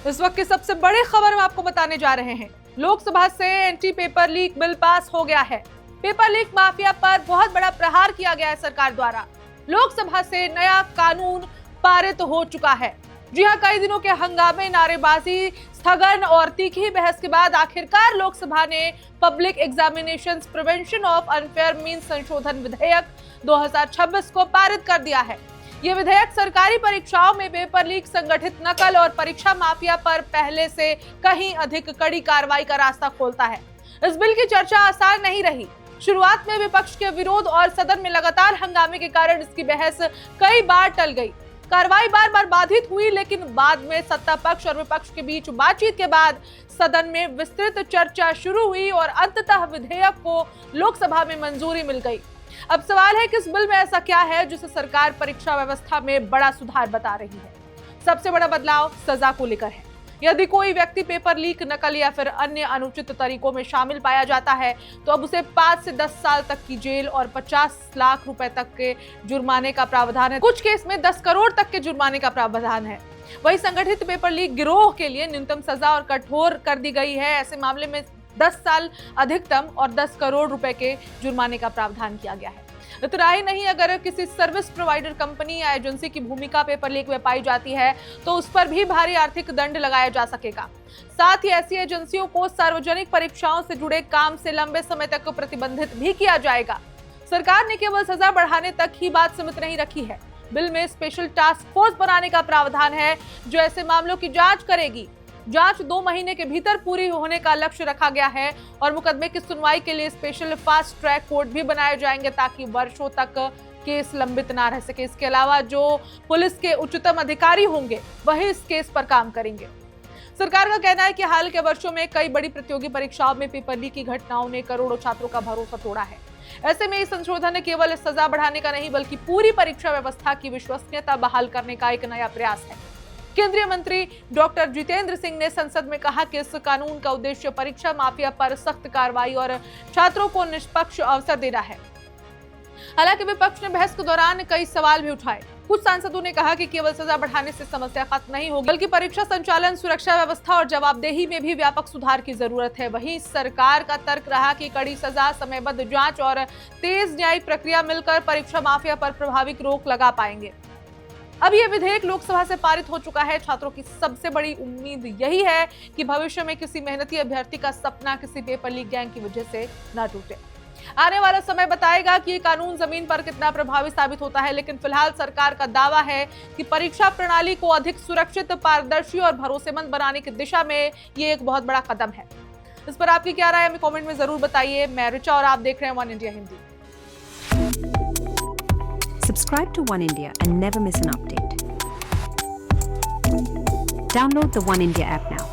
इस वक्त की सबसे बड़ी खबर हम आपको बताने जा रहे हैं। लोकसभा से anti paper leak bill pass हो गया है। पेपर लीक माफिया पर बहुत बड़ा प्रहार किया गया है सरकार द्वारा। लोकसभा से नया कानून पारित हो चुका है। जी हां, कई दिनों के हंगामे, नारेबाजी, स्थगन और तीखी बहस के बाद आखिरकार लोकसभा ने public examinations prevention of unfair means संशोधन विधेयक 2026 को पारित कर दिया है। ये विधेयक सरकारी परीक्षाओं में पेपर लीक, संगठित नकल और परीक्षा माफिया पर पहले से कहीं अधिक कड़ी कार्रवाई का रास्ता खोलता है। इस बिल की चर्चा आसान नहीं रही। शुरुआत में विपक्ष के विरोध और सदन में लगातार हंगामे के कारण इसकी बहस कई बार टल गई। कार्रवाई बार बार बाधित हुई, लेकिन बाद में सत्ता पक्ष और विपक्ष के बीच बातचीत के बाद सदन में विस्तृत चर्चा शुरू हुई और अंततः विधेयक को लोकसभा में मंजूरी मिल गई। अब सवाल है कि इस बिल में ऐसा क्या है जिसे सरकार परीक्षा व्यवस्था में बड़ा सुधार बता रही है। सबसे बड़ा बदलाव सजा को लेकर है। यदि कोई व्यक्ति पेपर लीक, नकल या फिर अन्य अनुचित तरीकों में शामिल पाया जाता है तो अब उसे 5 से 10 साल तक की जेल और 50 लाख रुपए तक के जुर्माने का प्रावधान है। कुछ केस में 10 करोड़ तक के जुर्माने का प्रावधान है। वही संगठित पेपर लीक गिरोह के लिए न्यूनतम सजा और कठोर कर दी गई है। ऐसे मामले में 10 साल अधिकतम और 10 करोड़ रुपए के जुर्माने का प्रावधान किया गया है। इतना ही नहीं, अगर किसी सर्विस प्रोवाइडर कंपनी या एजेंसी की भूमिका पेपर लीक में पाई जाती है तो उस पर भी भारी आर्थिक दंड लगाया जा सकेगा। साथ ही ऐसी एजेंसियों को सार्वजनिक परीक्षाओं से जुड़े काम से लंबे समय तक प्रतिबंधित भी किया जाएगा। सरकार ने केवल सजा बढ़ाने तक ही बात सीमित नहीं रखी है। बिल में स्पेशल टास्क फोर्स बनाने का प्रावधान है जो ऐसे मामलों की जांच करेगी। जांच 2 महीने के भीतर पूरी होने का लक्ष्य रखा गया है और मुकदमे की सुनवाई के लिए स्पेशल फास्ट ट्रैक कोर्ट भी बनाए जाएंगे ताकि वर्षों तक केस लंबित ना रह सके। इसके अलावा जो पुलिस के उच्चतम अधिकारी होंगे वही इस केस पर काम करेंगे। सरकार का कहना है कि हाल के वर्षों में कई बड़ी प्रतियोगी परीक्षाओं में पेपर लीक की घटनाओं ने करोड़ों छात्रों का भरोसा तोड़ा है। ऐसे में इस संशोधन ने केवल सजा बढ़ाने का नहीं बल्कि पूरी परीक्षा व्यवस्था की विश्वसनीयता बहाल करने का एक नया प्रयास है। केंद्रीय मंत्री डॉक्टर जितेंद्र सिंह ने संसद में कहा कि इस कानून का उद्देश्य परीक्षा माफिया पर सख्त कार्रवाई और छात्रों को निष्पक्ष अवसर देना है। हालांकि विपक्ष ने बहस के दौरान कई सवाल भी उठाए। कुछ सांसदों ने कहा कि केवल सजा बढ़ाने से समस्या खत्म नहीं होगी, बल्कि परीक्षा संचालन, सुरक्षा व्यवस्था और जवाबदेही में भी व्यापक सुधार की जरूरत है। वहीं सरकार का तर्क रहा कि कड़ी सजा, समयबद्ध जांच और तेज न्यायिक प्रक्रिया मिलकर परीक्षा माफिया पर प्रभावी रोक लगा पाएंगे। अब यह विधेयक लोकसभा से पारित हो चुका है। छात्रों की सबसे बड़ी उम्मीद यही है कि भविष्य में किसी मेहनती अभ्यर्थी का सपना किसी पेपर लीक गैंग की वजह से न टूटे। आने वाला समय बताएगा कि ये कानून जमीन पर कितना प्रभावी साबित होता है, लेकिन फिलहाल सरकार का दावा है कि परीक्षा प्रणाली को अधिक सुरक्षित, पारदर्शी और भरोसेमंद बनाने की दिशा में ये एक बहुत बड़ा कदम है। इस पर आपकी क्या राय है, हमें कमेंट में जरूर बताइए। मैं ऋचा और आप देख रहे हैं one India Hindi. Subscribe to One India and never miss an update. Download the One India app now.